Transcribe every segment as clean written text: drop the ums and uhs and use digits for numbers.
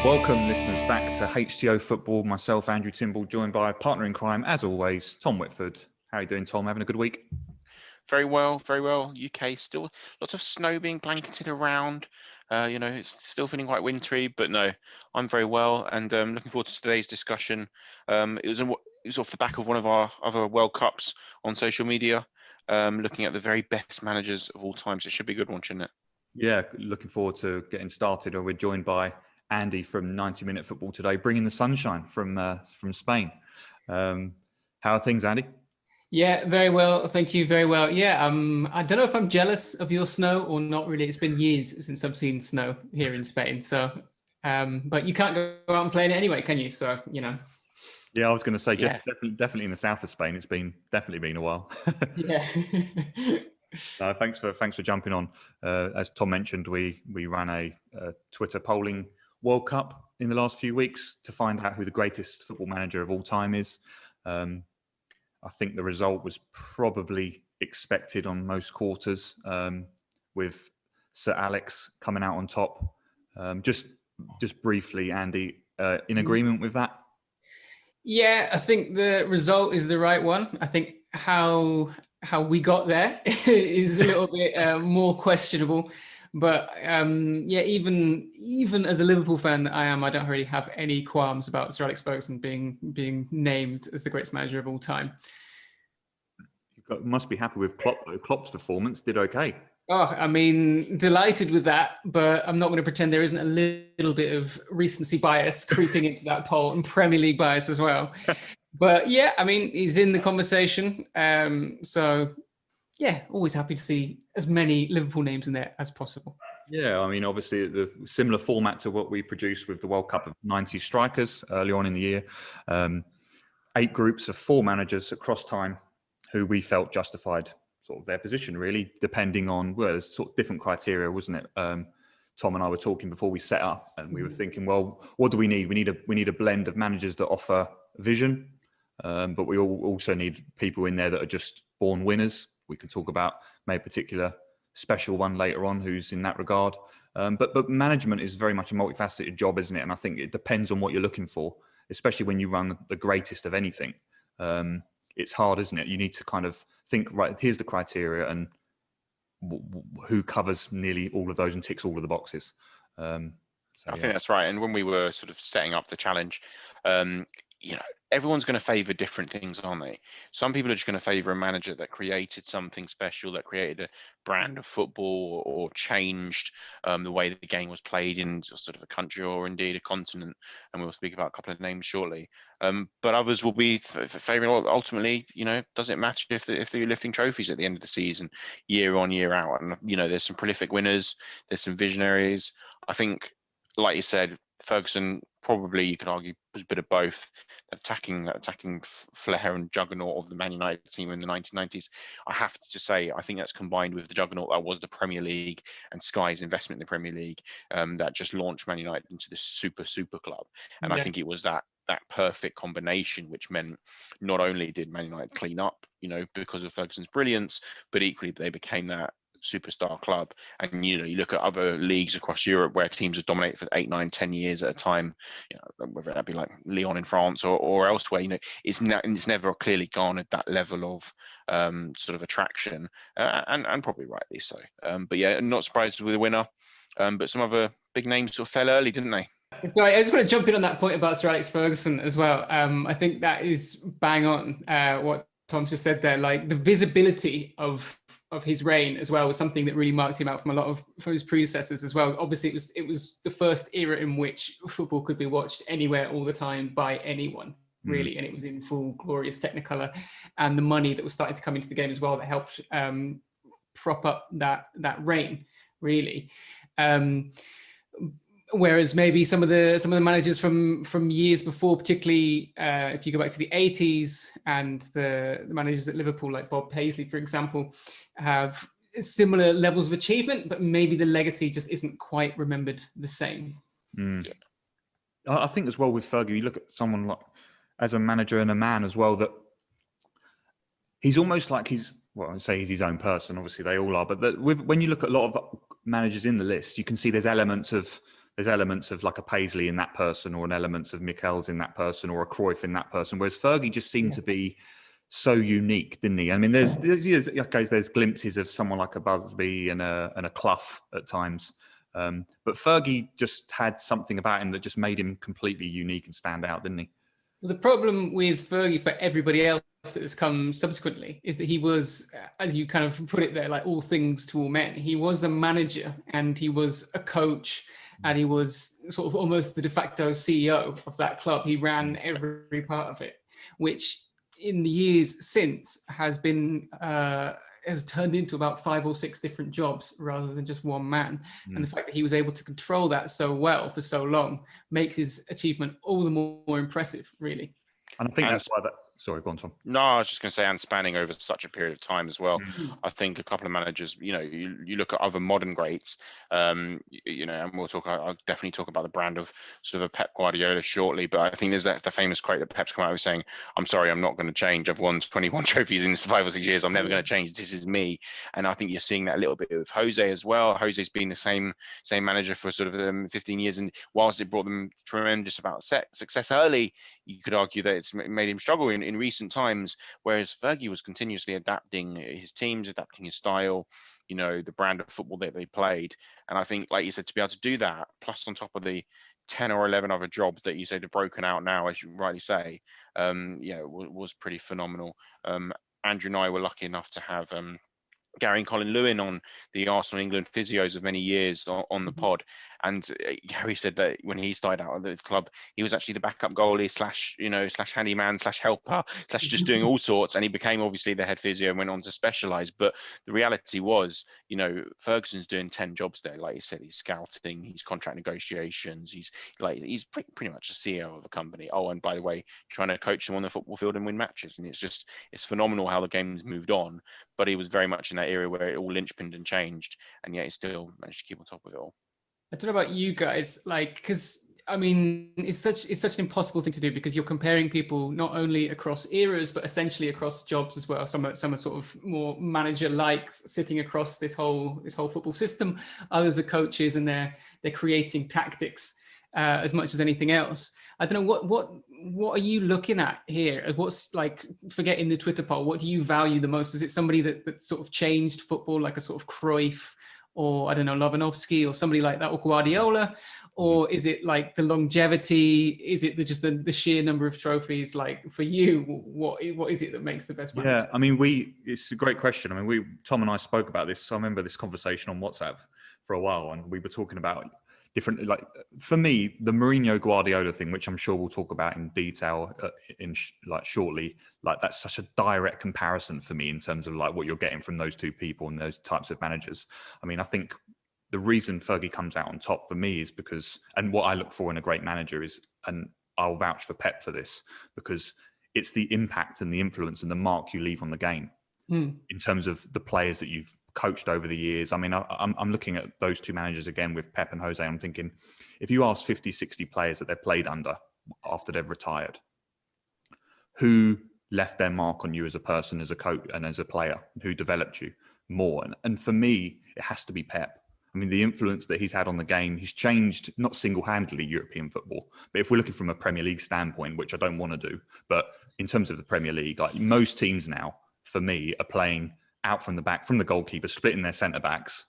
Welcome, listeners, back to HTO Football. Myself, Andrew Timble, joined by partner in crime, as always, Tom Whitford. How are you doing, Tom? Having a good week? Very well, very well. UK still lots of snow being blanketed around. It's still feeling quite wintry, but no, I'm very well, and looking forward to today's discussion. It was off the back of one of our other World Cups on social media, looking at the very best managers of all time. So it should be a good one, shouldn't it? Yeah, looking forward to getting started. We're joined by Andy from 90 Minute Football today, bringing the sunshine from Spain. How are things, Andy? Yeah, very well. Thank you. Very well. Yeah, I don't know if I'm jealous of your snow or not really. It's been years since I've seen snow here in Spain. So, but you can't go out and play in it anyway, can you? So, Yeah, I was going to say, Yeah. definitely in the south of Spain. It's definitely been a while. Yeah. Thanks for jumping on. As Tom mentioned, we ran a Twitter polling World Cup in the last few weeks to find out who the greatest football manager of all time is. I think the result was probably expected on most quarters, with Sir Alex coming out on top. Just briefly, Andy, in agreement with that? Yeah, I think the result is the right one. I think how we got there is a little bit more questionable. But yeah, even as a Liverpool fan that I am, I don't really have any qualms about Sir Alex Ferguson being named as the greatest manager of all time. You must be happy with Klopp, though. Klopp's performance did okay. Oh, I mean, delighted with that, but I'm not going to pretend there isn't a little bit of recency bias creeping into that poll, and Premier League bias as well. But yeah, I mean, he's in the conversation. So yeah, always happy to see as many Liverpool names in there as possible. Yeah, I mean, obviously the similar format to what we produced with the World Cup of 90 strikers early on in the year. 8 groups of 4 managers across time who we felt justified sort of their position, really, depending on, well, there's sort of different criteria, wasn't it? Tom and I were talking before we set up, and we were thinking, well, what do we need? We need a blend of managers that offer vision, but we also need people in there that are just born winners. We can talk about maybe a particular special one later on who's in that regard. But management is very much a multifaceted job, isn't it? And I think it depends on what you're looking for, especially when you run the greatest of anything. It's hard, isn't it? You need to kind of think, right, here's the criteria, and who covers nearly all of those and ticks all of the boxes. I think that's right. And when we were sort of setting up the challenge, everyone's going to favour different things, aren't they? Some people are just going to favour a manager that created something special, that created a brand of football, or changed the way that the game was played in sort of a country or indeed a continent. And we'll speak about a couple of names shortly. But others will be favouring, ultimately, does it matter if they're lifting trophies at the end of the season, year on, year out? And, there's some prolific winners, there's some visionaries. I think, like you said, Ferguson, probably you could argue, was a bit of both. Attacking flair and juggernaut of the Man United team in the 1990s. I have to just say, I think that's combined with the juggernaut that was the Premier League and Sky's investment in the Premier League, that just launched Man United into this super club. And I think it was that perfect combination, which meant not only did Man United clean up, because of Ferguson's brilliance, but equally they became that superstar club. And you look at other leagues across Europe where teams have dominated for 8, 9, 10 years at a time, whether that be like Lyon in France or elsewhere, it's never clearly garnered that level of sort of attraction, and probably rightly so. But yeah, not surprised with the winner, but some other big names sort of fell early, didn't they? Sorry, I just want to jump in on that point about Sir Alex Ferguson as well. I think that is bang on what Tom just said there. Like, the visibility of his reign as well was something that really marked him out from his predecessors as well. Obviously, it was the first era in which football could be watched anywhere all the time by anyone, really, and it was in full glorious Technicolor, and the money that was starting to come into the game as well that helped prop up that reign, really. Whereas maybe some of the managers from years before, particularly if you go back to the 80s, and the managers at Liverpool, like Bob Paisley, for example, have similar levels of achievement, but maybe the legacy just isn't quite remembered the same. I think as well with Fergie, you look at someone like, as a manager and a man as well, that he's almost like I say he's his own person. Obviously, they all are. But when you look at a lot of managers in the list, you can see there's elements of there's elements of like a Paisley in that person, or an elements of Michels in that person, or a Cruyff in that person. Whereas Fergie just seemed to be so unique, didn't he? I mean, there's glimpses of someone like a Busby and a Clough at times. But Fergie just had something about him that just made him completely unique and stand out, didn't he? Well, the problem with Fergie for everybody else that has come subsequently is that he was, as you kind of put it there, like all things to all men. He was a manager and he was a coach and he was sort of almost the de facto CEO of that club. He ran every part of it, which in the years since has been has turned into about 5 or 6 different jobs rather than just one man. And the fact that he was able to control that so well for so long makes his achievement all the more impressive, really. And I think that's why that. Sorry, go on, Tom. No, I was just going to say, and spanning over such a period of time as well. I think a couple of managers, you look at other modern greats, and I'll definitely talk about the brand of sort of a Pep Guardiola shortly, but I think there's the famous quote that Pep's come out with saying, "I'm sorry, I'm not going to change. I've won 21 trophies in 5 or 6 years. I'm never going to change. This is me." And I think you're seeing that a little bit with Jose as well. Jose's been the same manager for sort of 15 years, and whilst it brought them tremendous amount of success early, you could argue that it's made him struggle in recent times, whereas Fergie was continuously adapting his teams, adapting his style, the brand of football that they played. And I think, like you said, to be able to do that, plus on top of the 10 or 11 other jobs that you said are broken out now, as you rightly say, was pretty phenomenal. Andrew and I were lucky enough to have Gary and Colin Lewin on the Arsenal England physios of many years on the pod. And Gary said that when he started out at the club, he was actually the backup goalie / handyman / helper / just doing all sorts. And he became obviously the head physio and went on to specialise. But the reality was, Ferguson's doing 10 jobs there. Like you said, he's scouting, he's contract negotiations, he's pretty much the CEO of a company. Oh, and by the way, trying to coach them on the football field and win matches. And it's phenomenal how the game's moved on. But he was very much in that era where it all linchpinned and changed, and yet he still managed to keep on top of it all. I don't know about you guys, because I mean, it's such an impossible thing to do, because you're comparing people not only across eras but essentially across jobs as well. Some are sort of more manager-like, sitting across this whole football system. Others are coaches, and they're creating tactics as much as anything else. I don't know what are you looking at here? What's like, forgetting the Twitter poll, what do you value the most? Is it somebody that sort of changed football, like a sort of Cruyff, or I don't know, Lovanovsky, or somebody like that, or Guardiola? Or is it like the longevity? Is it just the sheer number of trophies? Like, for you, what is it that makes the best manager? Yeah, I mean, it's a great question. I mean, Tom and I spoke about this. I remember this conversation on WhatsApp for a while, and we were talking about different, like, for me, the Mourinho Guardiola thing, which I'm sure we'll talk about in detail shortly, like, that's such a direct comparison for me in terms of like what you're getting from those two people and those types of managers. I mean, I think the reason Fergie comes out on top for me is because, and what I look for in a great manager is, and I'll vouch for Pep for this, because it's the impact and the influence and the mark you leave on the game in terms of the players that you've coached over the years. I mean, I'm looking at those two managers again with Pep and Jose. I'm thinking, if you ask 50, 60 players that they've played under after they've retired, who left their mark on you as a person, as a coach and as a player, who developed you more? And for me, it has to be Pep. I mean, the influence that he's had on the game, he's changed, not single-handedly, European football. But if we're looking from a Premier League standpoint, which I don't want to do, but in terms of the Premier League, like, most teams now, for me, are playing out from the back, from the goalkeeper, splitting their centre-backs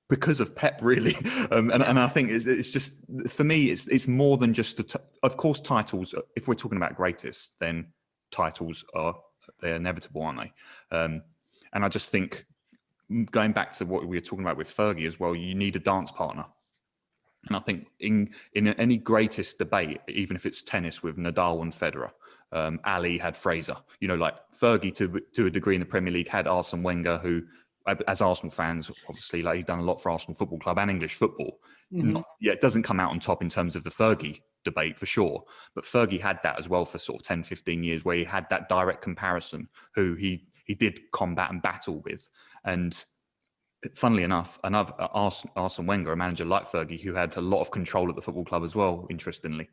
because of Pep, really. And I think it's just, for me, it's more than just of course, titles. If we're talking about greatest, then titles they're inevitable, aren't they? And I just think, going back to what we were talking about with Fergie as well, you need a dance partner. And I think in any greatest debate, even if it's tennis with Nadal and Federer, Ali had Fraser, like Fergie to a degree in the Premier League had Arsene Wenger, who, as Arsenal fans, obviously, like, he's done a lot for Arsenal Football Club and English football. It doesn't come out on top in terms of the Fergie debate for sure, but Fergie had that as well for sort of 10, 15 years, where he had that direct comparison, who he did combat and battle with. And funnily enough, another Arsene Wenger, a manager like Fergie, who had a lot of control at the football club as well, interestingly.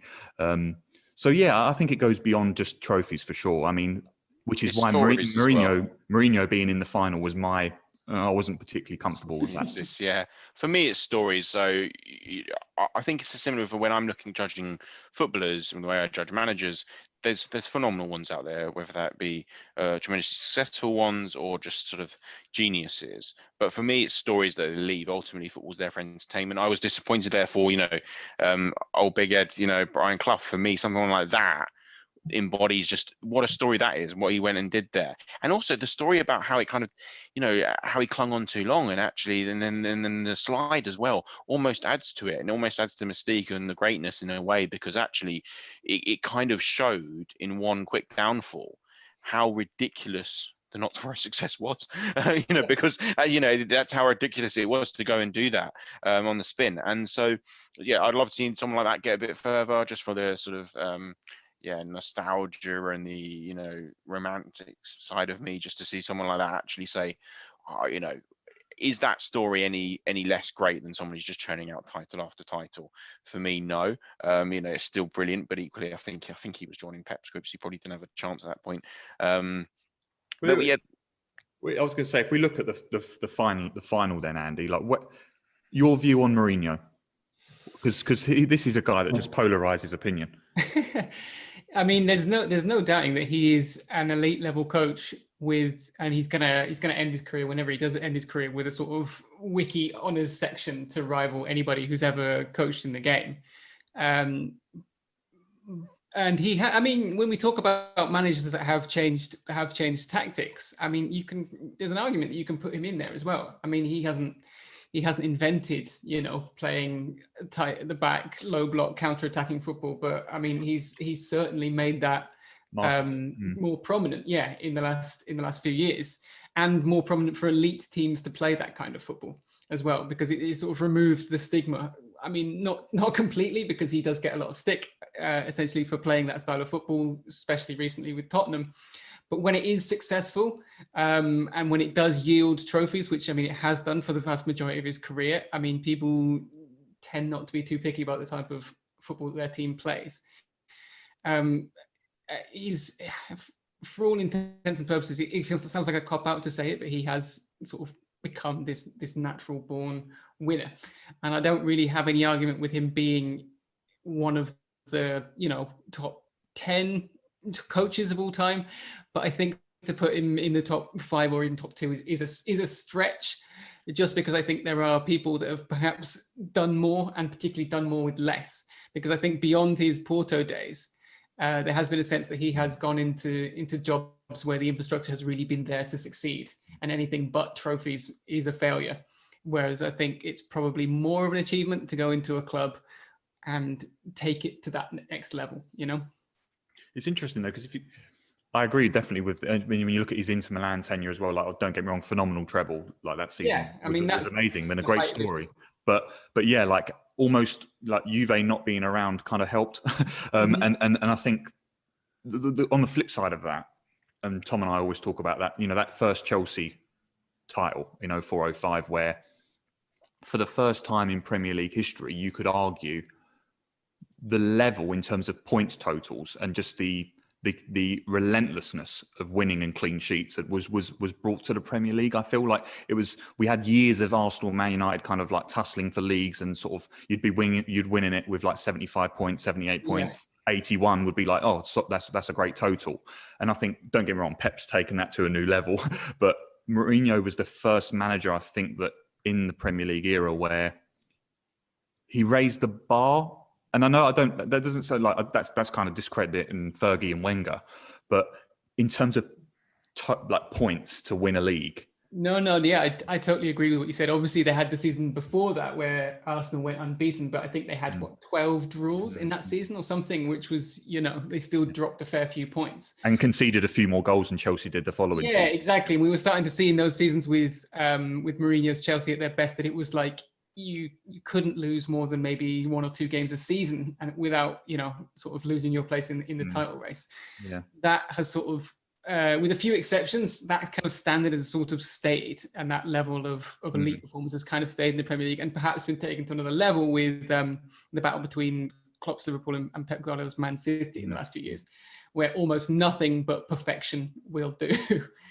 So yeah, I think it goes beyond just trophies for sure. I mean, which is why Mourinho being in the final was my I wasn't particularly comfortable with that. Yeah, for me it's stories. So I think it's similar for when I'm judging footballers and the way I judge managers. There's phenomenal ones out there, whether that be tremendously successful ones or just sort of geniuses. But for me, it's stories that they leave. Ultimately, football's there for entertainment. I was disappointed, therefore, old Big Ed, Brian Clough. For me, something like that embodies just what a story that is, what he went and did there, and also the story about how it kind of, how he clung on too long, and actually, and then the slide as well almost adds to it, and almost adds to the mystique and the greatness in a way, because actually, it kind of showed in one quick downfall how ridiculous the not very success was, because that's how ridiculous it was to go and do that on the spin, and so yeah, I'd love to see someone like that get a bit further, just for the sort of nostalgia and the romantic side of me, just to see someone like that actually say, is that story any less great than someone who's just churning out title after title? For me, no. It's still brilliant, but equally, I think he was joining Pep's group, so he probably didn't have a chance at that point. But yeah, I was going to say, if we look at the final, then Andy, like what your view on Mourinho, because this is a guy that just polarizes opinion. I mean, there's no doubting that he is an elite level coach and he's gonna end his career, whenever he does end his career, with a sort of wiki honors section to rival anybody who's ever coached in the game. And I mean, when we talk about managers that have changed tactics, I mean, there's an argument that you can put him in there as well. I mean, he hasn't invented, playing tight at the back, low block, counter-attacking football. But I mean, he's certainly made that more prominent, in the last few years, and more prominent for elite teams to play that kind of football as well, because it sort of removed the stigma. I mean, not completely, because he does get a lot of stick, essentially, for playing that style of football, especially recently with Tottenham. But when it is successful, and when it does yield trophies, which I mean it has done for the vast majority of his career, I mean, people tend not to be too picky about the type of football that their team plays. He's, for all intents and purposes, it sounds like a cop out to say it, but he has sort of become this natural born winner, and I don't really have any argument with him being one of the top 10 coaches of all time, but I think to put him in the top 5 or even top 2 is a stretch, just because I think there are people that have perhaps done more, and particularly done more with less, because I think beyond his Porto days, there has been a sense that he has gone into jobs where the infrastructure has really been there to succeed, and anything but trophies is a failure. Whereas I think it's probably more of an achievement to go into a club and take it to that next level, It's interesting though, because I agree definitely with, when you look at his Inter Milan tenure as well, like, don't get me wrong, phenomenal treble, like that season was amazing, and a great story. But yeah, like almost like Juve not being around kind of helped. And I think on the flip side of that, and Tom and I always talk about that, that first Chelsea title in 04-05, where for the first time in Premier League history, you could argue the level in terms of points totals and just the relentlessness of winning and clean sheets that was brought to the Premier League. I feel like we had years of Arsenal, Man United kind of like tussling for leagues, and sort of you'd winning it with like 75 points, 78 points, 81 would be like, oh, so that's a great total. And I think, don't get me wrong, Pep's taken that to a new level, but Mourinho was the first manager, I think, that in the Premier League era where he raised the bar. And I know that doesn't sound like that's kind of discrediting Fergie and Wenger, but in terms of like points to win a league. No, yeah, I totally agree with what you said. Obviously, they had the season before that where Arsenal went unbeaten, but I think they had 12 draws in that season or something, which was, they still dropped a fair few points and conceded a few more goals than Chelsea did the following season. Yeah, exactly. We were starting to see in those seasons with Mourinho's Chelsea at their best that it was like you couldn't lose more than maybe 1 or 2 games a season, and without sort of losing your place in the title race. Yeah, that has sort of, with a few exceptions, that kind of standard has sort of stayed, and that level of elite performance has kind of stayed in the Premier League, and perhaps been taken to another level with the battle between Klopp's Liverpool and Pep Guardiola's Man City in the last few years, where almost nothing but perfection will do.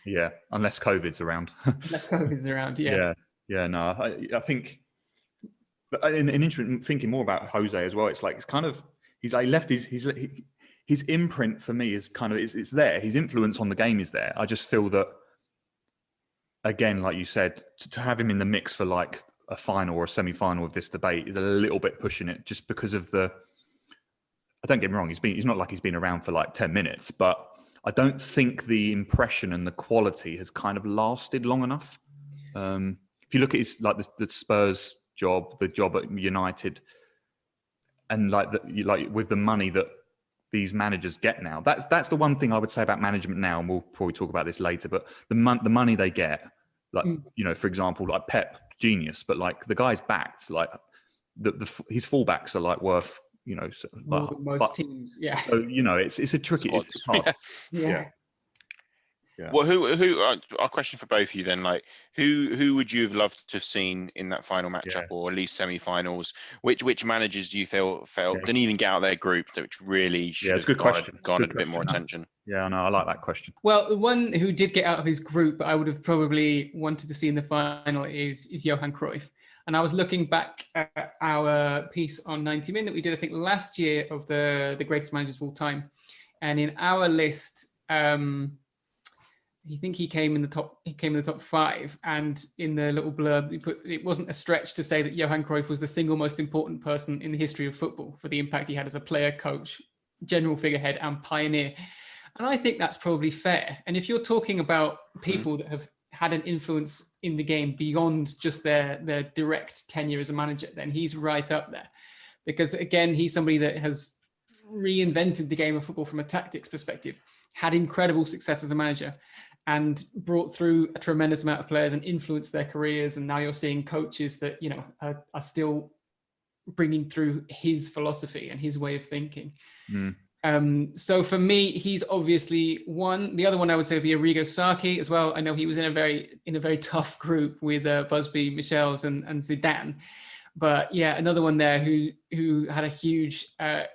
Yeah, unless COVID's around. Unless COVID's around, yeah. No, I think, in interesting thinking more about Jose as well, it's like, it's kind of, he's like left his imprint for me is kind of, it's there. His influence on the game is there. I just feel that, again, like you said, to have him in the mix for like a final or a semi-final of this debate is a little bit pushing it, just because of don't get me wrong, he's not like he's been around for like 10 minutes, but I don't think the impression and the quality has kind of lasted long enough. If you look at his, like the Spurs job, the job at United, and like with the money that these managers get now, that's the one thing I would say about management now, and we'll probably talk about this later, but the money they get, like, for example, like Pep, genius, but like the guy's backed, like his fullbacks are like worth, more than most teams. Yeah. So, it's a tricky, it's hard. Yeah. Well, who? Our question for both of you then, like, who would you have loved to have seen in that final matchup, or at least semi-finals? Which managers do you felt didn't even get out of their group, which really should have garnered a bit more attention? Yeah, no, I like that question. Well, the one who did get out of his group, I would have probably wanted to see in the final is Johan Cruyff. And I was looking back at our piece on 90 Min that we did, I think, last year, of the greatest managers of all time. And in our list, I think he came in the top 5. And in the little blurb, we put, it wasn't a stretch to say that Johan Cruyff was the single most important person in the history of football for the impact he had as a player, coach, general figurehead, and pioneer. And I think that's probably fair. And if you're talking about people that have had an influence in the game beyond just their direct tenure as a manager, then he's right up there. Because again, he's somebody that has reinvented the game of football from a tactics perspective, had incredible success as a manager, and brought through a tremendous amount of players and influenced their careers. And now you're seeing coaches that, are still bringing through his philosophy and his way of thinking. So for me, he's obviously one. The other one I would say would be Arrigo Sacchi as well. I know he was in a very tough group with Busby, Michels, and Zidane. But yeah, another one there who had a huge, has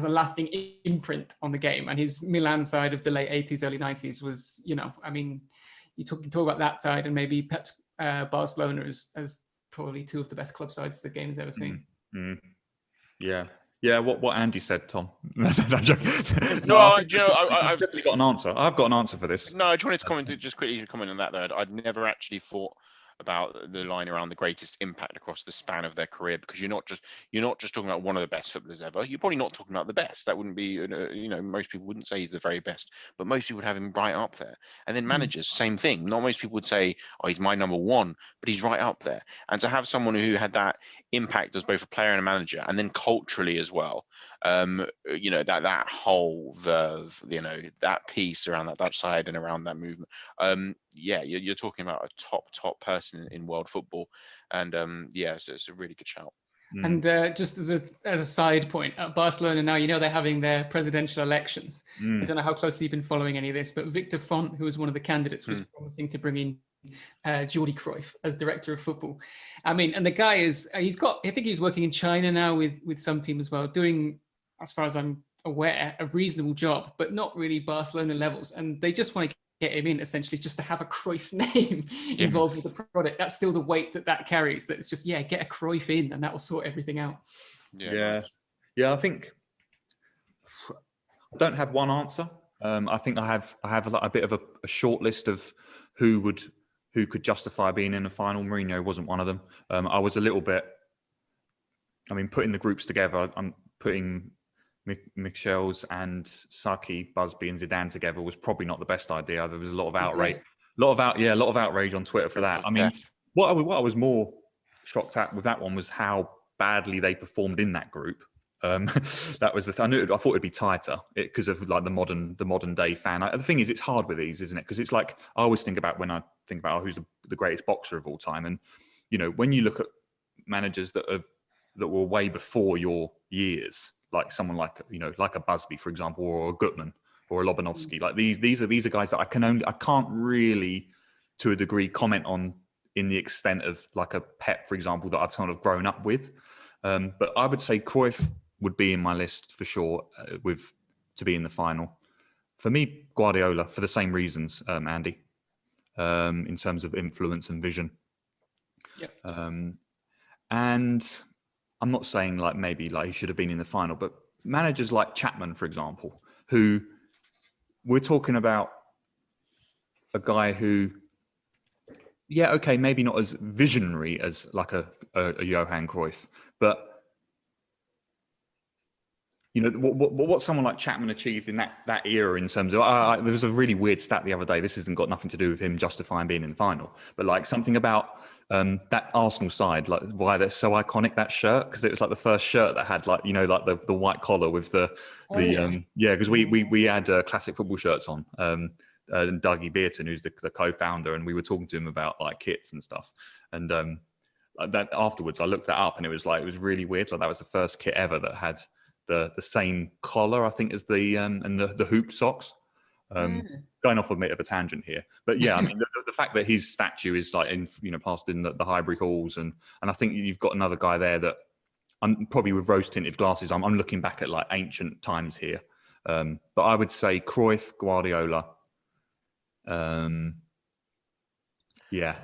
a lasting imprint on the game. And his Milan side of the late 80s, early 90s was, you talk about that side, and maybe Pep's Barcelona as probably two of the best club sides the game has ever seen. Yeah, what Andy said, Tom. I've definitely got an answer. I've got an answer for this. No, I just wanted to quickly comment on that, though. I'd never actually thought about the line around the greatest impact across the span of their career, because you're not just talking about one of the best footballers ever. You're probably not talking about the best. That wouldn't be, most people wouldn't say he's the very best, but most people would have him right up there. And then managers, same thing. Not most people would say, oh, he's my number one, but he's right up there. And to have someone who had that impact as both a player and a manager, and then culturally as well, that whole verve, that piece around that Dutch side and around that movement. You're talking about a top person in world football, and so it's a really good shout. And just as a side point, at Barcelona now, they're having their presidential elections. I don't know how closely you've been following any of this, but Victor Font, who was one of the candidates, was promising to bring in Jordi Cruyff as director of football. I mean, and the guy I think he's working in China now with some team as well, doing, as far as I'm aware, a reasonable job, but not really Barcelona levels. And they just want to get him in, essentially, just to have a Cruyff name involved with the product. That's still the weight that carries. That it's just, get a Cruyff in, and that will sort everything out. Yeah. I think I don't have one answer. I think I have a bit of a short list of who could justify being in the final. Mourinho wasn't one of them. I was a little bit, putting the groups together, I'm putting Michels and Sacchi, Busby, and Zidane together was probably not the best idea. There was a lot of outrage, a lot of outrage on Twitter for that. What I was more shocked at with that one was how badly they performed in that group. That was the thing. I thought it'd be tighter because of like the modern day fan. The thing is, it's hard with these, isn't it? Because it's like, I always think about when I think about who's the greatest boxer of all time, and when you look at managers that were way before your years, like someone like a Busby, for example, or a Gutman or a Lobanovsky. Like these are guys that I can't really, to a degree, comment on in the extent of like a Pep, for example, that I've kind of grown up with. But I would say Cruyff would be in my list for sure, to be in the final. For me, Guardiola, for the same reasons, Andy, in terms of influence and vision. Yep. And I'm not saying like maybe like he should have been in the final, but managers like Chapman, for example, who we're talking about a guy who, yeah, okay, maybe not as visionary as like a Johan Cruyff, but you know what someone like Chapman achieved in that era in terms of there was a really weird stat the other day. This hasn't got nothing to do with him justifying being in the final, but like something about that Arsenal side, like why they're so iconic, that shirt, because it was like the first shirt that had like, you know, like the white collar with the because we had classic football shirts on. And Dougie Bearton, who's the co-founder, and we were talking to him about like kits and stuff, and that afterwards I looked that up, and it was really weird. Like that was the first kit ever that had the same collar, I think, as the and the hoop socks. Going off a bit of a tangent here, but yeah, I mean the fact that his statue is like in, you know, passed in the Highbury halls, and I think you've got another guy there that I'm probably with rose tinted glasses. I'm looking back at like ancient times here, but I would say Cruyff, Guardiola. Yeah,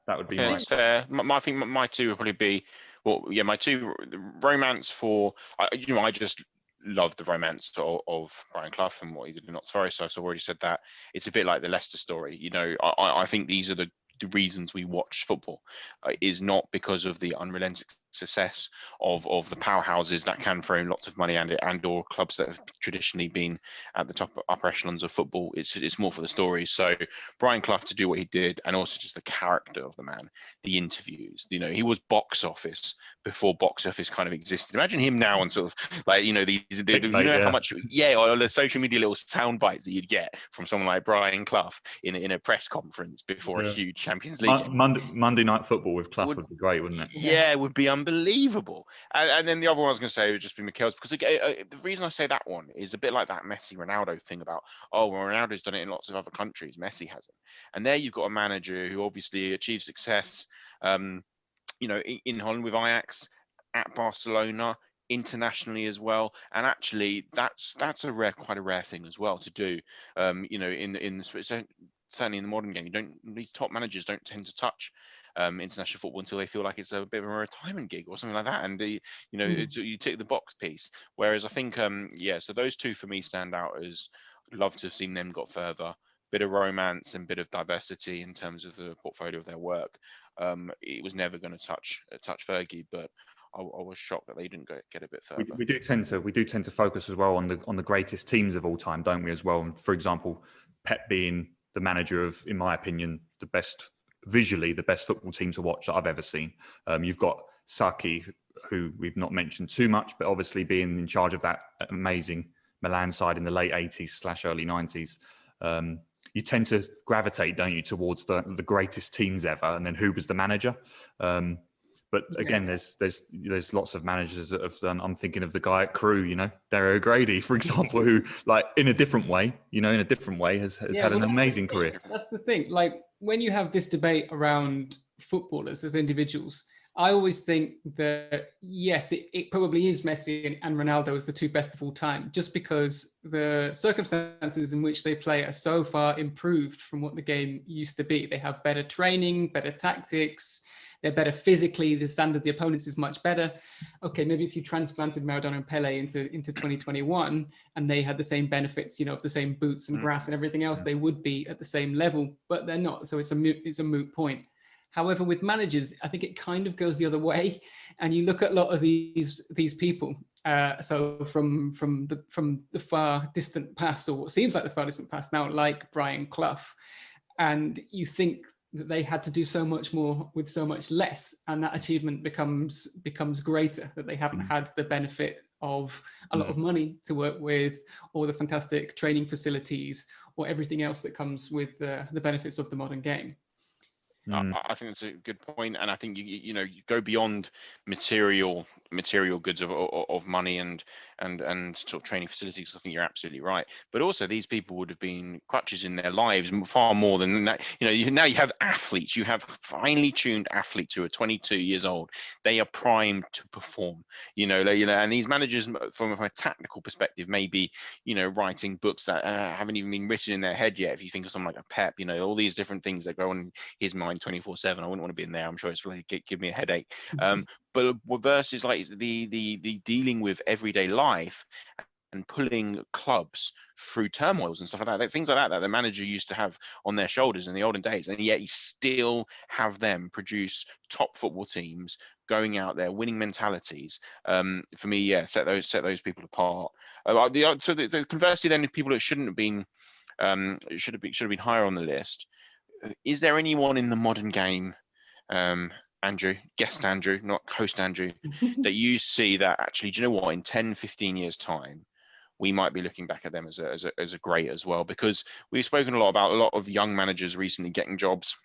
that would be. That's fair. I think my two would probably be, my two romance for. I just love the romance of Brian Clough and what he did in Notts Forest. So I've already said that. It's a bit like the Leicester story. You know, I think these are the reasons we watch football, is not because of the unrelenting success of the powerhouses that can throw lots of money and or clubs that have traditionally been at the top upper echelons of football. It's more for the stories. So Brian Clough to do what he did, and also just the character of the man, the interviews. You know, he was box office before box office kind of existed. Imagine him now and sort of like, you know, how much or the social media little sound bites that you'd get from someone like Brian Clough in a press conference before a huge Champions League game. Monday Night Football with Clough would be great, wouldn't it? Yeah, it would be unbelievable. And then the other one I was going to say would just be Michels, because the reason I say that one is a bit like that Messi Ronaldo thing about, Ronaldo's done it in lots of other countries, Messi hasn't. And there you've got a manager who obviously achieved success, you know, in Holland with Ajax, at Barcelona, internationally as well, and actually that's quite a rare thing as well to do. You know, certainly in the modern game, these top managers don't tend to touch international football until they feel like it's a bit of a retirement gig or something like that, and you tick the box piece. Whereas I think so those two for me stand out as I'd love to have seen them got further. Bit of romance and bit of diversity in terms of the portfolio of their work. It was never going to touch Fergie, but I was shocked that they didn't get a bit further. We do tend to focus as well on the greatest teams of all time, don't we? As well, and for example, Pep being the manager of, in my opinion, visually the best football team to watch that I've ever seen. You've got Saki, who we've not mentioned too much, but obviously being in charge of that amazing Milan side in the late 80s / early 90s. You tend to gravitate, don't you, towards the greatest teams ever, and then who was the manager. But again, there's lots of managers that have done. I'm thinking of the guy at Crewe, you know, Dario Grady, for example, who, like, in a different way, has had an amazing career. That's the thing. Like, when you have this debate around footballers as individuals, I always think that, yes, it probably is Messi and Ronaldo as the two best of all time, just because the circumstances in which they play are so far improved from what the game used to be. They have better training, better tactics. They're better physically. The standard of the opponents is much better. Okay, maybe if you transplanted Maradona and Pele into 2021 and they had the same benefits, you know, of the same boots and grass and everything else, they would be at the same level, but they're not. So it's a moot point. However, with managers, I think it kind of goes the other way. And you look at a lot of these people. So from the far distant past, or what seems like the far distant past now, like Brian Clough, and you think that they had to do so much more with so much less, and that achievement becomes greater, that they haven't had the benefit of a lot of money to work with, or the fantastic training facilities, or everything else that comes with the benefits of the modern game. I think that's a good point, and I think you go beyond material goods of money and sort of training facilities. I think you're absolutely right, but also these people would have been crutches in their lives far more than that. Now you have athletes, you have finely tuned athletes who are 22 years old. They are primed to perform. And these managers, from a tactical perspective, may be writing books that haven't even been written in their head yet. If you think of someone like a Pep, all these different things that go on in his mind 24/7. I wouldn't want to be in there. I'm sure it's really give me a headache. But versus like the dealing with everyday life and pulling clubs through turmoils and stuff like that, things like that the manager used to have on their shoulders in the olden days, and yet you still have them produce top football teams, going out there, winning mentalities. For me, set those people apart. So conversely, then, people that shouldn't have been, should have been higher on the list. Is there anyone in the modern game, Andrew, not host Andrew, that you see that actually, do you know what, in 10, 15 years time, we might be looking back at them as a great as well? Because we've spoken a lot about a lot of young managers recently getting jobs,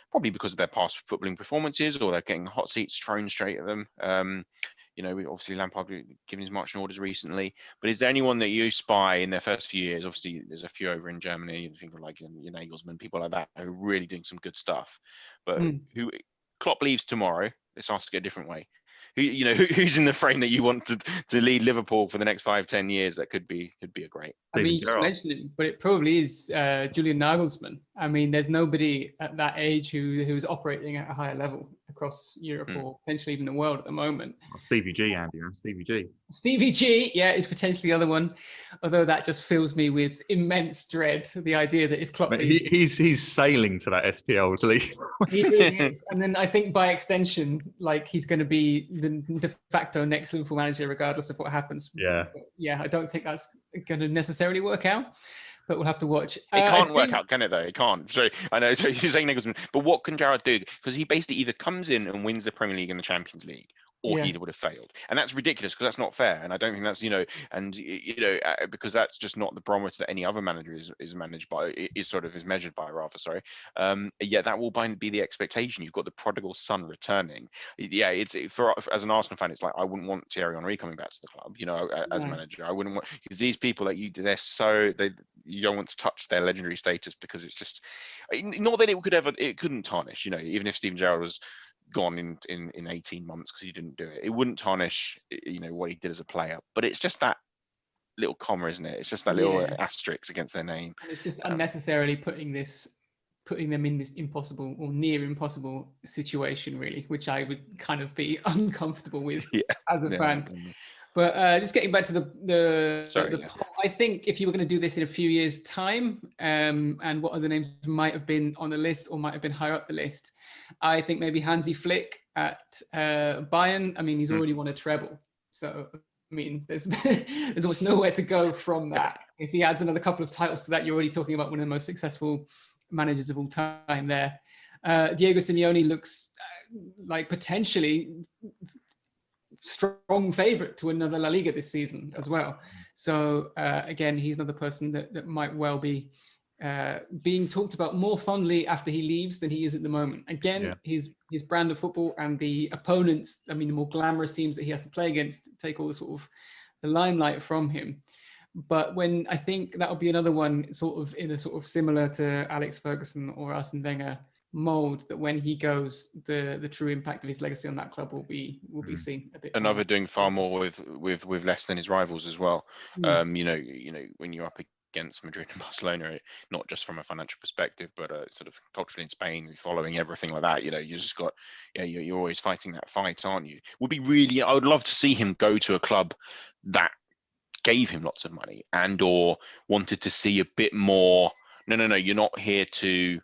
probably because of their past footballing performances, or they're getting hot seats thrown straight at them. We obviously Lampard giving his marching orders recently, but is there anyone that you spy in their first few years? Obviously, there's a few over in Germany. You think of like Nagelsmann, people like that, who are really doing some good stuff. But who Klopp leaves tomorrow? Let's ask it a different way. Who's in the frame that you want to lead Liverpool for the next 5-10 years? That could be a great. I mean, you just mentioned it, but it probably is Julian Nagelsmann. I mean, there's nobody at that age who's operating at a higher level across Europe or potentially even the world at the moment. Stevie G, Andy, Stevie G. Stevie G, yeah, is potentially the other one. Although that just fills me with immense dread. The idea that if Klopp, he's sailing to that SPL league. He really is, and then I think by extension, like, he's going to be the de facto next Liverpool manager, regardless of what happens. Yeah, I don't think that's going to necessarily work out. But we'll have to watch. It can't work out, can it, though? It can't. So I know, so you're saying Nagelsmann, but what can Gerrard do? Because he basically either comes in and wins the Premier League and the Champions League, or he would have failed. And that's ridiculous, because that's not fair. And I don't think that's, because that's just not the barometer that any other manager is managed by, is measured by, rather, sorry. Yeah, that will be the expectation. You've got the prodigal son returning. Yeah, it's as an Arsenal fan, it's like, I wouldn't want Thierry Henry coming back to the club, as manager. I wouldn't want, because these people that you don't want to touch their legendary status, because it's just, not that it couldn't tarnish, even if Steven Gerrard was gone in 18 months because he didn't do it, it wouldn't tarnish what he did as a player. But it's just that little comma, isn't it? It's just that little asterisk against their name. It's just unnecessarily putting them in this impossible or near impossible situation, really, which I would kind of be uncomfortable with as a fan. But just getting back to the poll, I think if you were going to do this in a few years' time, and what other names might have been on the list or might have been higher up the list, I think maybe Hansi Flick at Bayern. I mean, he's already won a treble, so I mean, there's almost nowhere to go from that. If he adds another couple of titles to that, you're already talking about one of the most successful managers of all time there. Diego Simeone looks like potentially strong favorite to another La Liga this season as well. So again, he's another person that might well be being talked about more fondly after he leaves than he is at the moment. Again, his brand of football and the opponents, I mean, the more glamorous teams that he has to play against, take all the limelight from him. But when I think that'll be another one in a similar to Alex Ferguson or Arsene Wenger mold, that when he goes, the true impact of his legacy on that club will be seen a bit. Another doing far more with less than his rivals as well. When you're up against Madrid and Barcelona, not just from a financial perspective, but sort of culturally in Spain, following everything like that, you just got, you're always fighting that fight, aren't you? I would love to see him go to a club that gave him lots of money and or wanted to see a bit more. No, you're not here to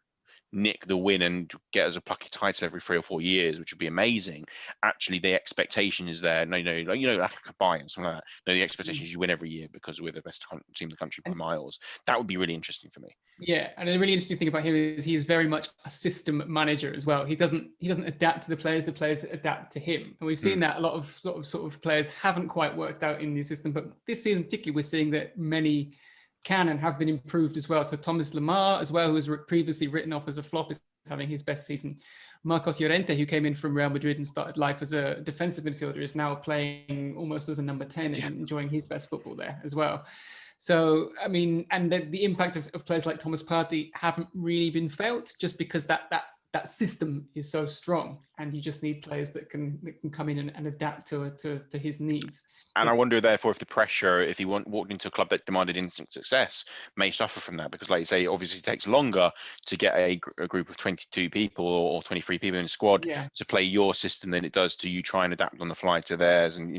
nick the win and get us a plucky title every 3 or 4 years, which would be amazing. Actually, the expectation is there. Like a Bayern, something like that. No, the expectation is you win every year because we're the best team in the country by miles. That would be really interesting for me. Yeah, and a really interesting thing about him is he's very much a system manager as well. He doesn't adapt to the players adapt to him. And we've seen that a lot of players haven't quite worked out in the system, but this season particularly we're seeing that many can and have been improved as well. So Thomas Lemar as well, who was previously written off as a flop, is having his best season. Marcos Llorente, who came in from Real Madrid and started life as a defensive midfielder, is now playing almost as a number 10 and enjoying his best football there as well. So, I mean, and the impact of players like Thomas Partey haven't really been felt, just because that system is so strong, and you just need players that can come in and adapt to his needs. And I wonder, therefore, if the pressure, if he walked into a club that demanded instant success, may suffer from that, because, like you say, it obviously takes longer to get a group of 22 people or 23 people in a squad to play your system than it does to you try and adapt on the fly to theirs. And,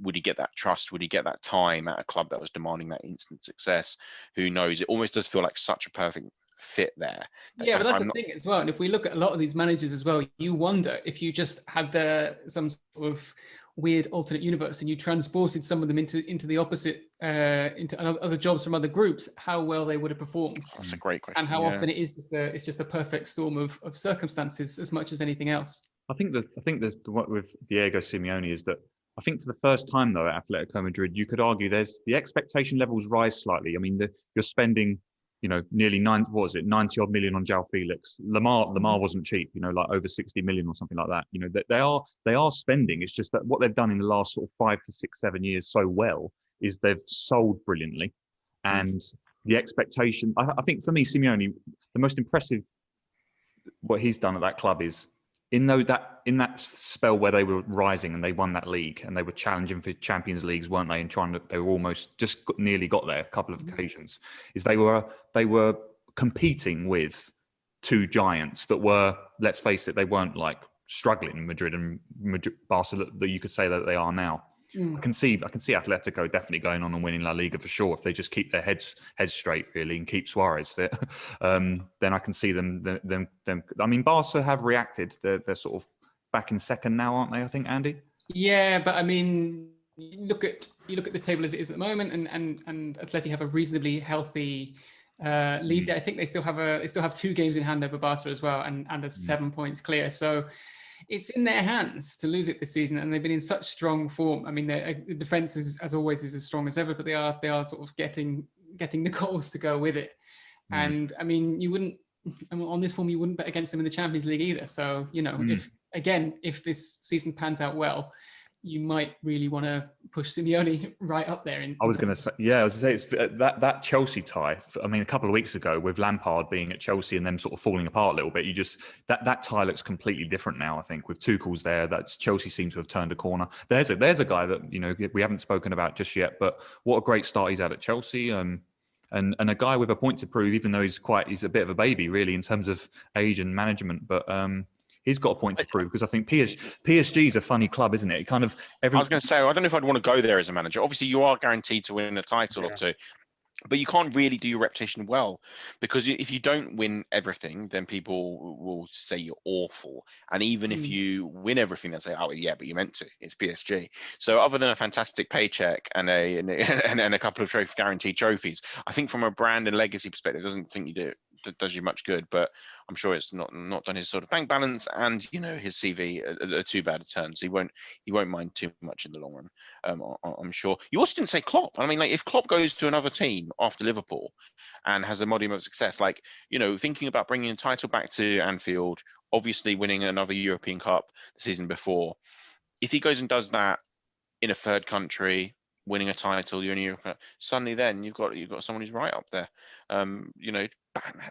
would he get that trust? Would he get that time at a club that was demanding that instant success? Who knows? It almost does feel like such a perfect fit there. Yeah, but that's the thing as well. And if we look at a lot of these managers as well, you wonder if you just had some sort of weird alternate universe and you transported some of them into the opposite, into other jobs from other groups, how well they would have performed. That's a great question. And how often it's just a perfect storm of circumstances as much as anything else. I think what with Diego Simeone is that I think for the first time though at Atletico Madrid, you could argue the expectation levels rise slightly. I mean, you're spending, nearly 90 odd million on João Felix. Lamar wasn't cheap, like over 60 million or something like that. They are spending. It's just that what they've done in the last sort of 5 to 6, 7 years so well is they've sold brilliantly. And the expectation, I think for me, Simeone, the most impressive, what he's done at that club is in that spell where they were rising and they won that league and they were challenging for Champions Leagues, weren't they? And they were almost just nearly got there a couple of occasions. Is they were competing with two giants that were, let's face it, they weren't like struggling in Madrid and Barcelona that you could say that they are now. I can see Atletico definitely going on and winning La Liga for sure if they just keep their heads straight really and keep Suarez fit. Then I can see them. I mean, Barca have reacted. They're sort of back in second now, aren't they? I think, Andy. Yeah, but I mean, you look at the table as it is at the moment, and Atleti have a reasonably healthy lead there. I think they still have 2 games in hand over Barca as well, and are 7 points clear. So it's in their hands to lose it this season, and they've been in such strong form. I mean, the defense is, as always, is as strong as ever, but they are sort of getting the goals to go with it. And I mean, on this form, you wouldn't bet against them in the Champions League either. So if this season pans out well, you might really want to push Simeone right up there. I was going to say it's that Chelsea tie. I mean, a couple of weeks ago with Lampard being at Chelsea and them sort of falling apart a little bit, that tie looks completely different now. I think with Tuchel's there, that's Chelsea seem to have turned a corner. There's a guy that we haven't spoken about just yet, but what a great start he's had at Chelsea. And a guy with a point to prove, even though he's a bit of a baby really in terms of age and management, but. He's got a point to prove because I think PSG is a funny club, isn't it? I was going to say, I don't know if I'd want to go there as a manager. Obviously, you are guaranteed to win a title or two, but you can't really do your reputation well because if you don't win everything, then people will say you're awful. And even if you win everything, they'll say, "Oh, yeah, but you meant to. It's PSG." So, other than a fantastic paycheck and a couple of guaranteed trophies, I think from a brand and legacy perspective, it does you much good. But I'm sure it's not done his sort of bank balance, and his CV are too bad a turn, so he won't mind too much in the long run. I'm sure. You also didn't say Klopp. I mean, like if Klopp goes to another team after Liverpool and has a modicum of success, thinking about bringing a title back to Anfield, obviously winning another European Cup the season before, if he goes and does that in a third country, winning a title, you're in Europe, suddenly then you've got someone who's right up there.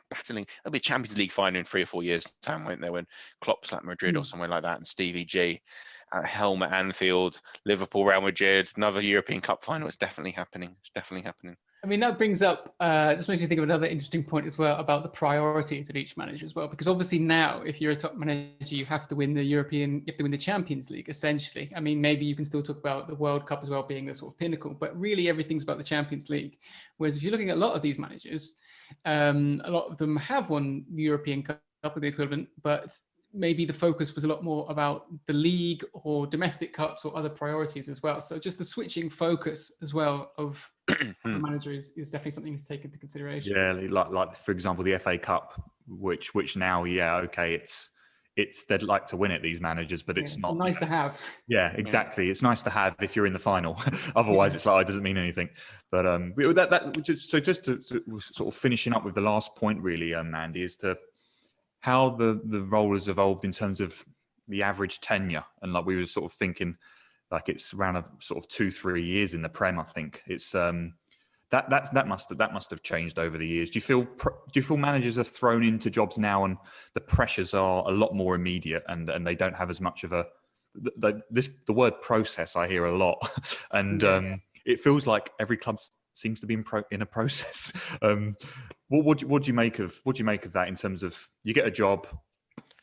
Battling. There'll be a Champions League final in 3 or 4 years' time, won't there? When Klopp's at Madrid or somewhere like that, and Stevie G at helm at Anfield, Liverpool, Real Madrid, another European Cup final. It's definitely happening. I mean, that brings up, just makes me think of another interesting point as well about the priorities of each manager as well. Because obviously now, if you're a top manager, you have to win the Champions League, essentially. I mean, maybe you can still talk about the World Cup as well being the sort of pinnacle, but really everything's about the Champions League. Whereas if you're looking at a lot of these managers, a lot of them have won the European Cup or the equivalent, but maybe the focus was a lot more about the league or domestic cups or other priorities as well. So just the switching focus as well of the manager is definitely something to take into consideration. Yeah, like for example, the FA Cup, which now, it's they'd like to win it, these managers, but it's not nice to have. Yeah, exactly. It's nice to have if you're in the final. Otherwise, it's like it doesn't mean anything. But just to sort of finishing up with the last point, really, Andy, is to how the role has evolved in terms of the average tenure, and like we were sort of thinking, like it's around a sort of 2-3 years in the Prem. I think it's that must have changed over the years. Do you feel managers are thrown into jobs now, and the pressures are a lot more immediate, and they don't have as much of the word process I hear a lot, and it feels like every club seems to be in a process. What do you make of that in terms of you get a job,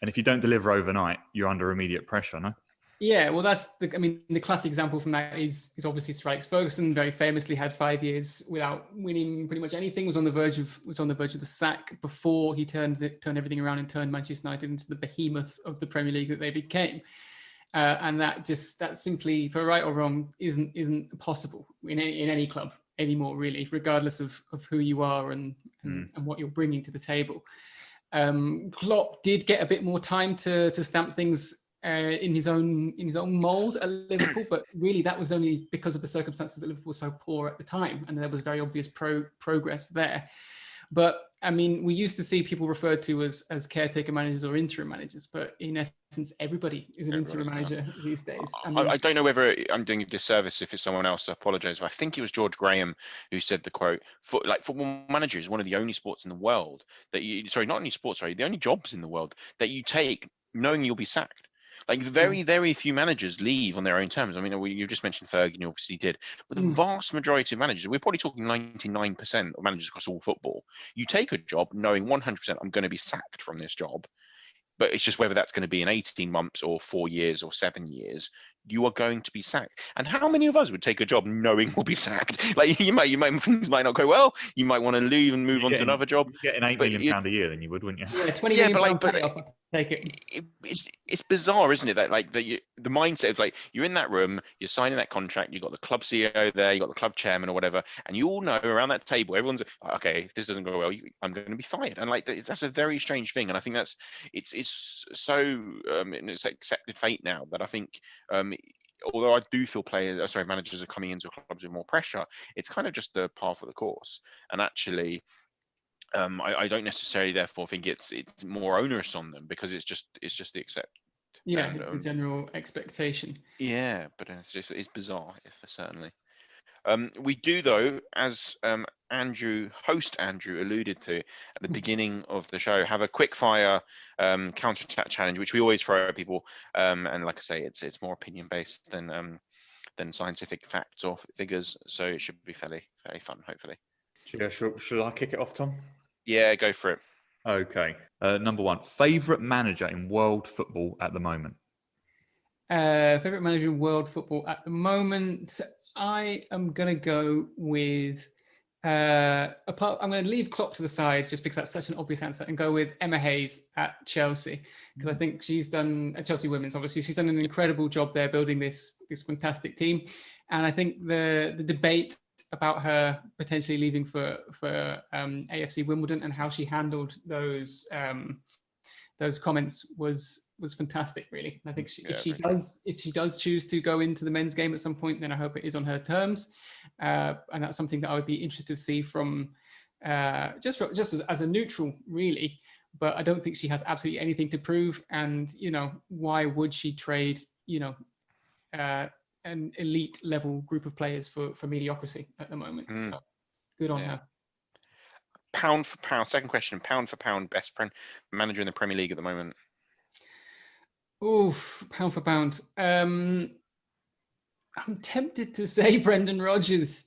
and if you don't deliver overnight, you're under immediate pressure, no? Yeah, well, the classic example from that is obviously Sir Alex Ferguson. Very famously, had 5 years without winning pretty much anything. Was on the verge of the sack before he turned everything around and turned Manchester United into the behemoth of the Premier League that they became. And that simply, for right or wrong, isn't possible in any club anymore, really, regardless of who you are and what you're bringing to the table. Klopp did get a bit more time to stamp things in his own mould at Liverpool, but really that was only because of the circumstances that Liverpool were so poor at the time, and there was very obvious progress there. But I mean, we used to see people referred to as caretaker managers or interim managers, but in essence, everybody is an interim manager these days. I don't know whether I'm doing a disservice if it's someone else. I apologise, but I think it was George Graham who said the quote: "Football manager is one of the only sports in the world that the only jobs in the world that you take knowing you'll be sacked." Like very few managers leave on their own terms. I mean, you just mentioned Fergie, you obviously did, but the vast majority of managers, we're probably talking 99% of managers across all football, you take a job knowing 100% I'm going to be sacked from this job, but it's just whether that's going to be in 18 months or 4 years or 7 years, you are going to be sacked. And how many of us would take a job knowing we'll be sacked? Like you might things might not go well. You might want to leave and move on to another job. You're getting £8 million a year, then you would, wouldn't you? Yeah, 20 million pound I'll take it. It's bizarre, isn't it? That the mindset of like you're in that room, you're signing that contract, you've got the club CEO there, you've got the club chairman or whatever, and you all know around that table, everyone's okay. If this doesn't go well, I'm going to be fired, and like that's a very strange thing. And I think it's so it's accepted fate now that I think. Although I do feel managers are coming into clubs with more pressure, it's kind of just the path of the course. And actually, I don't necessarily therefore think it's more onerous on them because it's just the accept. Yeah, it's the general expectation. Yeah, but it's bizarre, certainly. We do though, as Andrew alluded to at the beginning of the show, have a quick fire counter attack challenge, which we always throw at people. And like I say, it's more opinion based than scientific facts or figures, so it should be fairly fun, hopefully. Yeah, should I kick it off, Tom? Yeah, go for it. Okay. Number one, favourite manager in world football at the moment? Favourite manager in world football at the moment? I am going to go with, I'm going to leave Klopp to the side just because that's such an obvious answer and go with Emma Hayes at Chelsea, because I think she's done, at Chelsea Women's obviously, she's done an incredible job there building this fantastic team. And I think the debate about her potentially leaving for AFC Wimbledon and how she handled those comments was fantastic, really. And I think if she does choose to go into the men's game at some point, then I hope it is on her terms, and that's something that I would be interested to see from just as a neutral, really. But I don't think she has absolutely anything to prove, and why would she trade an elite level group of players for mediocrity at the moment? So good on her. Pound for pound, second question, pound for pound, best manager in the Premier League at the moment? Oof, pound for pound. I'm tempted to say Brendan Rodgers,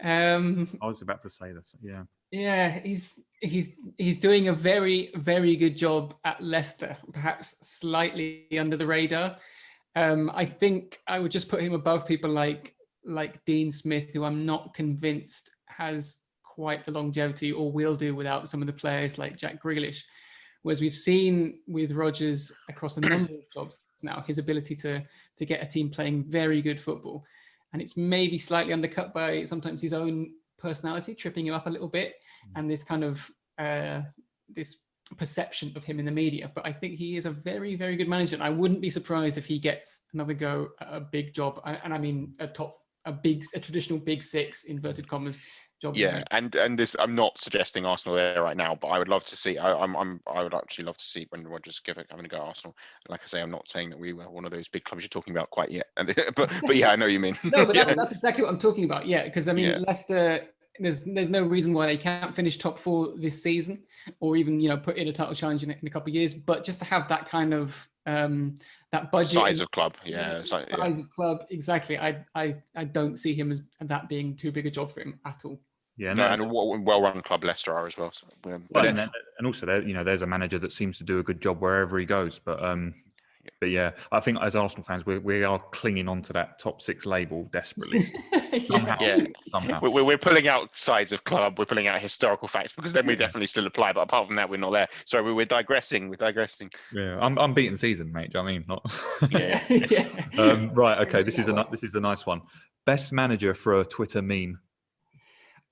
I was about to say this, yeah. Yeah, he's doing a very, very good job at Leicester, perhaps slightly under the radar. I think I would just put him above people like Dean Smith, who I'm not convinced has quite the longevity or will do without some of the players like Jack Grealish. Whereas we've seen with Rodgers across a number of jobs now, his ability to get a team playing very good football. And it's maybe slightly undercut by sometimes his own personality, tripping him up a little bit, and this kind of this perception of him in the media. But I think he is a very, very good manager. And I wouldn't be surprised if he gets another go at a big job. And I mean a top a traditional big six inverted commas job. Yeah, and this, I'm not suggesting Arsenal there right now, but I would love to see. I would actually love to see Brendan Rodgers having a go at Arsenal. Like I say, I'm not saying that we were one of those big clubs you're talking about quite yet, but yeah, I know what you mean. No, but that's exactly what I'm talking about. Yeah, because I mean, Leicester, there's no reason why they can't finish top 4 this season, or even put in a title challenge in a couple of years. But just to have that kind of that budget, size of club, size of club, exactly. I don't see him as that being too big a job for him at all. Yeah, no, and a well-run club Leicester are as well. So, and also, there's a manager that seems to do a good job wherever he goes. But yeah, I think as Arsenal fans, we are clinging on to that top 6 label desperately. Somehow. We're pulling out sides of club. We're pulling out historical facts because then we definitely still apply. But apart from that, we're not there. Sorry, we're digressing. Yeah, I'm beaten season, mate. Do you know what I mean? Not. Right. Okay. This is a nice one. Best manager for a Twitter meme.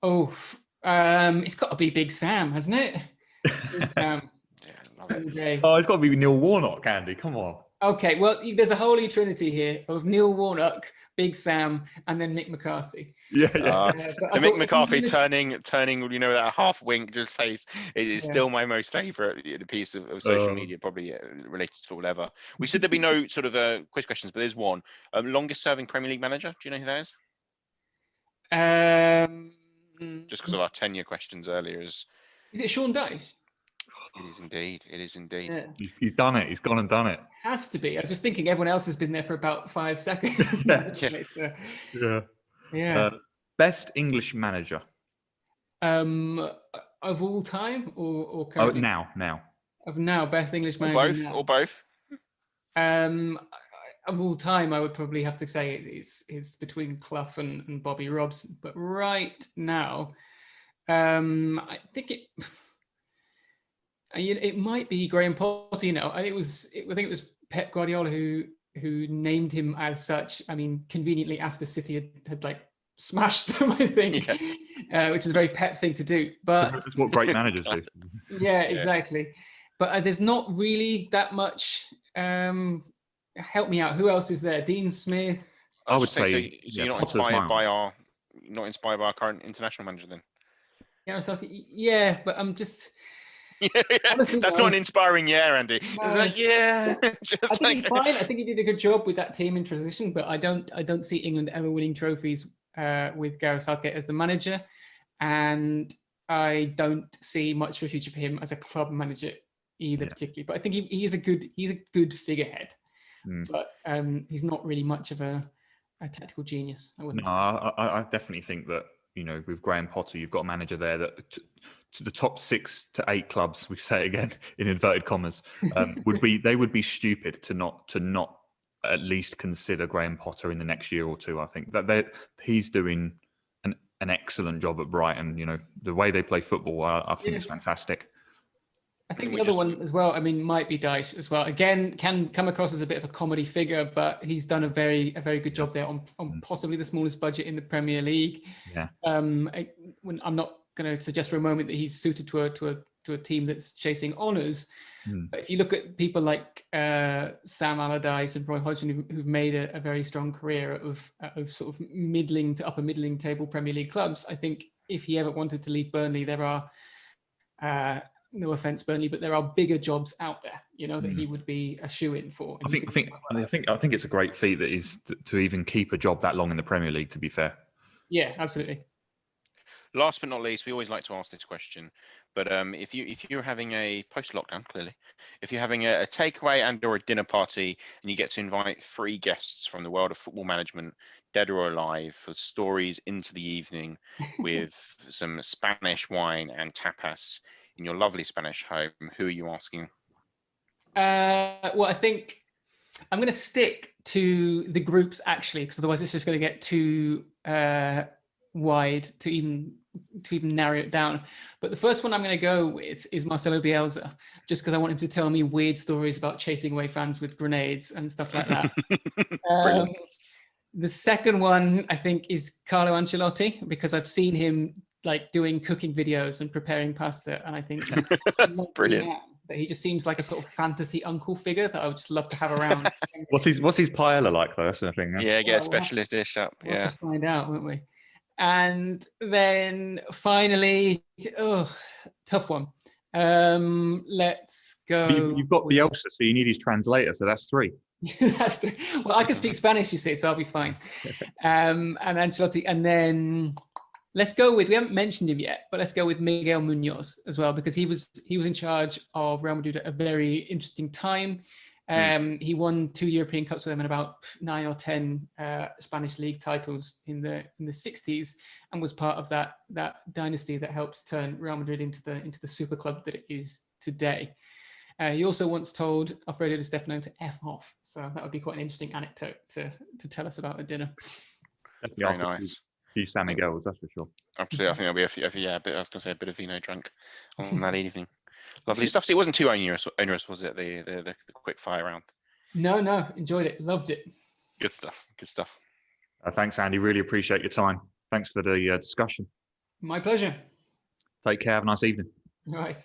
Oh, it's got to be Big Sam, hasn't it? Big Sam. Okay. Oh, it's got to be Neil Warnock, Andy. Come on. Okay, well, there's a holy trinity here of Neil Warnock, Big Sam, and then Mick McCarthy. Yeah. The Mick McCarthy turning, that half wink just face. It is still my most favourite piece of social media, probably related to football ever. We said there'd be no sort of quiz questions, but there's one. Longest serving Premier League manager. Do you know who that is? Just because of our tenure questions earlier. Is it Sean Dyche? It is indeed. Yeah. He's done it. He's gone and done it. Has to be. I was just thinking everyone else has been there for about 5 seconds. Yeah. Best English manager. Of all time or currently? Now. Of now, best English manager. Or both. Of all time, I would probably have to say it's between Clough and Bobby Robson. But right now, I think it might be Graham Potter. I think it was Pep Guardiola who named him as such. I mean, conveniently after City had like smashed them, I think, which is a very Pep thing to do. But that's what great managers do. Yeah, exactly. But there's not really that much. Help me out. Who else is there? Dean Smith. I would say. So you're not inspired by our current international manager then? Yeah, but I'm just. Honestly, that's not an inspiring Andy. No. I think he's fine. I think he did a good job with that team in transition, but I don't see England ever winning trophies with Gareth Southgate as the manager, and I don't see much of a future for him as a club manager either, particularly. But I think he's a good figurehead. But he's not really much of a tactical genius. I definitely think that with Graham Potter, you've got a manager there that to the top 6 to 8 clubs, we say again in inverted commas, would be stupid to not at least consider Graham Potter in the next year or two. I think that he's doing an excellent job at Brighton. The way they play football, I think it's fantastic. I think the other one as well, might be Dyche as well. Again, can come across as a bit of a comedy figure, but he's done a very good job there on possibly the smallest budget in the Premier League. Yeah. I'm not going to suggest for a moment that he's suited to a team that's chasing honours. But if you look at people like Sam Allardyce and Roy Hodgson, who've made a very strong career of sort of middling to upper middling table Premier League clubs, I think if he ever wanted to leave Burnley, there are no offense, Burnley, but there are bigger jobs out there, that he would be a shoe-in for. I think it's a great feat that is to even keep a job that long in the Premier League, to be fair. Yeah, absolutely. Last but not least, we always like to ask this question, but if you're having a post-lockdown, clearly, if you're having a takeaway and or a dinner party and you get to invite 3 guests from the world of football management, dead or alive, for stories into the evening with some Spanish wine and tapas in your lovely Spanish home, who are you asking? Well, I think I'm going to stick to the groups actually, because otherwise it's just going to get too wide to even narrow it down. But the first one I'm going to go with is Marcelo Bielsa, just because I want him to tell me weird stories about chasing away fans with grenades and stuff like that. The second one I think is Carlo Ancelotti, because I've seen him like doing cooking videos and preparing pasta, and I think brilliant. that he just seems like a sort of fantasy uncle figure that I would just love to have around. What's his paella like, though? That's the thing. Yeah, get a specialist dish up. We'll have to find out, won't we? And then finally, tough one. Let's go. You've got Bielsa, so you need his translator. So that's 3. Well, I can speak Spanish, you see, so I'll be fine. And Ancelotti, and then let's go with, we haven't mentioned him yet, but let's go with Miguel Munoz as well, because he was in charge of Real Madrid at a very interesting time. He won 2 European Cups with them and about 9 or 10 Spanish league titles in the 60s, and was part of that dynasty that helped turn Real Madrid into the super club that it is today. He also once told Alfredo Di Stefano to F off, so that would be quite an interesting anecdote to tell us about at dinner. Very nice. Few San Miguel's, that's for sure. Absolutely, I think there'll be a bit. I was going to say a bit of vino drunk on that evening. Lovely stuff. So it wasn't too onerous, was it? The quick fire round. No, enjoyed it, loved it. Good stuff. Thanks, Andy. Really appreciate your time. Thanks for the discussion. My pleasure. Take care. Have a nice evening. All right.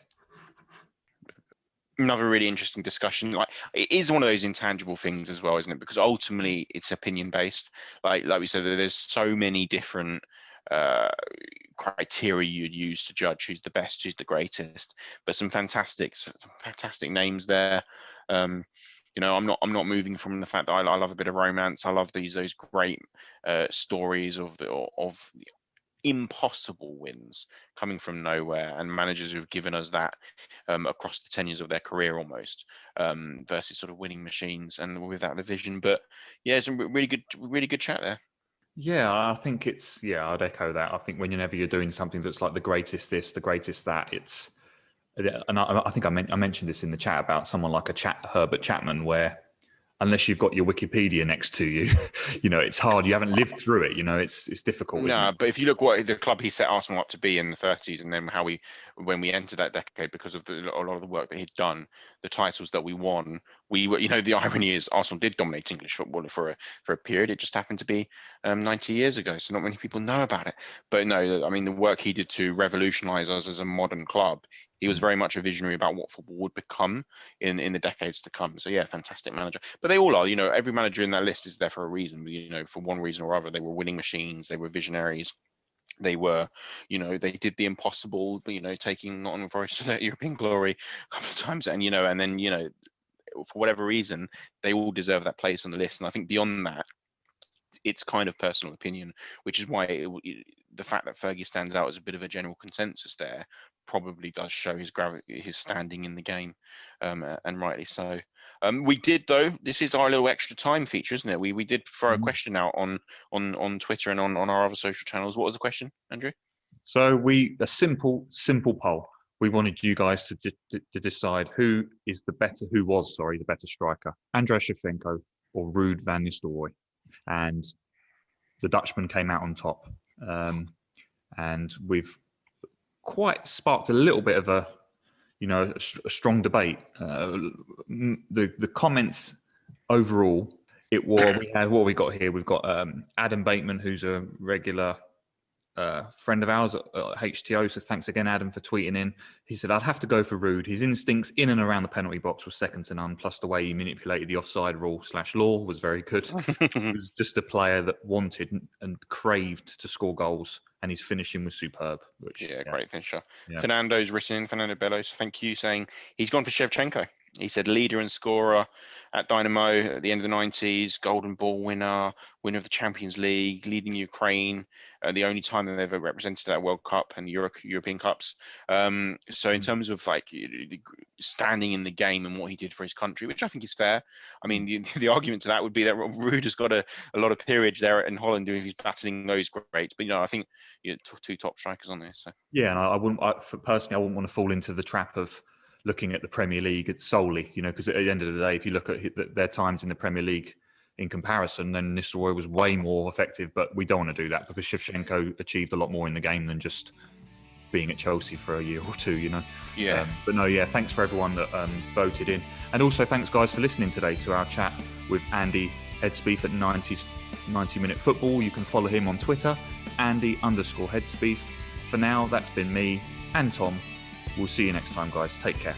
Another really interesting discussion. Like, it is one of those intangible things as well, isn't it? Because ultimately it's opinion based. Like we said, there's so many different criteria you'd use to judge who's the best, who's the greatest. But some fantastic names there. I'm not moving from the fact that I love a bit of romance. I love those great stories of the impossible wins coming from nowhere, and managers who've given us that across the tenures of their career almost, versus sort of winning machines and without the vision. But yeah, it's a really good chat there. Yeah, I think I'd echo that. I think whenever you're doing something that's like the greatest this, the greatest that, and I think I mentioned this in the chat about someone like Herbert Chapman, where unless you've got your Wikipedia next to you, it's hard. You haven't lived through it. It's difficult. No, but if you look what the club he set Arsenal up to be in the 30s, and then when we entered that decade, because of a lot of the work that he'd done, the titles that we won, we were, the irony is Arsenal did dominate English football for a period. It just happened to be 90 years ago, so not many people know about it. But no, I mean, the work he did to revolutionise us as a modern club, he was very much a visionary about what football would become in the decades to come. So yeah, fantastic manager. But they all are, every manager in that list is there for a reason. For one reason or other, they were winning machines, they were visionaries. They were, they did the impossible, taking Nottingham Forest to their European glory a couple of times. And, and then, for whatever reason, they all deserve that place on the list. And I think beyond that, it's kind of personal opinion, which is why the fact that Fergie stands out as a bit of a general consensus there probably does show his standing in the game, and rightly so. We did, though, this is our little extra time feature, isn't it? We did throw a question out on Twitter and on our other social channels. What was the question, Andrew? So a simple poll. We wanted you guys to decide who was the better striker, Andrei Shevchenko or Ruud van Nistelrooy. And the Dutchman came out on top. And we've quite sparked a little bit of a strong debate. The comments overall, we got here? We've got Adam Bateman, who's a regular friend of ours at HTO. So thanks again, Adam, for tweeting in. He said, I'd have to go for Ruud. His instincts in and around the penalty box was second to none. Plus the way he manipulated the offside rule/law was very good. He was just a player that wanted and craved to score goals, and his finishing was superb. Great finisher. Yeah. Fernando Bellos, thank you, saying he's gone for Shevchenko. He said leader and scorer at Dynamo at the end of the 90s, Golden Ball winner of the Champions League, leading Ukraine, the only time that they've ever represented that World Cup and European Cups. So in terms of standing in the game and what he did for his country, which I think is fair. I mean, the argument to that would be that Ruud has got a lot of peerage there in Holland doing his battling those greats. But, I think two top strikers on there. So. Yeah, and I wouldn't want to fall into the trap of looking at the Premier League solely, because at the end of the day, if you look at their times in the Premier League in comparison, then Nistelrooy was way more effective. But we don't want to do that because Shevchenko achieved a lot more in the game than just being at Chelsea for a year or two, Yeah. Thanks for everyone that voted in. And also thanks, guys, for listening today to our chat with Andy Headspeath at 90 Minute Football. You can follow him on Twitter, Andy_Headspeath. For now, that's been me and Tom. We'll see you next time, guys. Take care.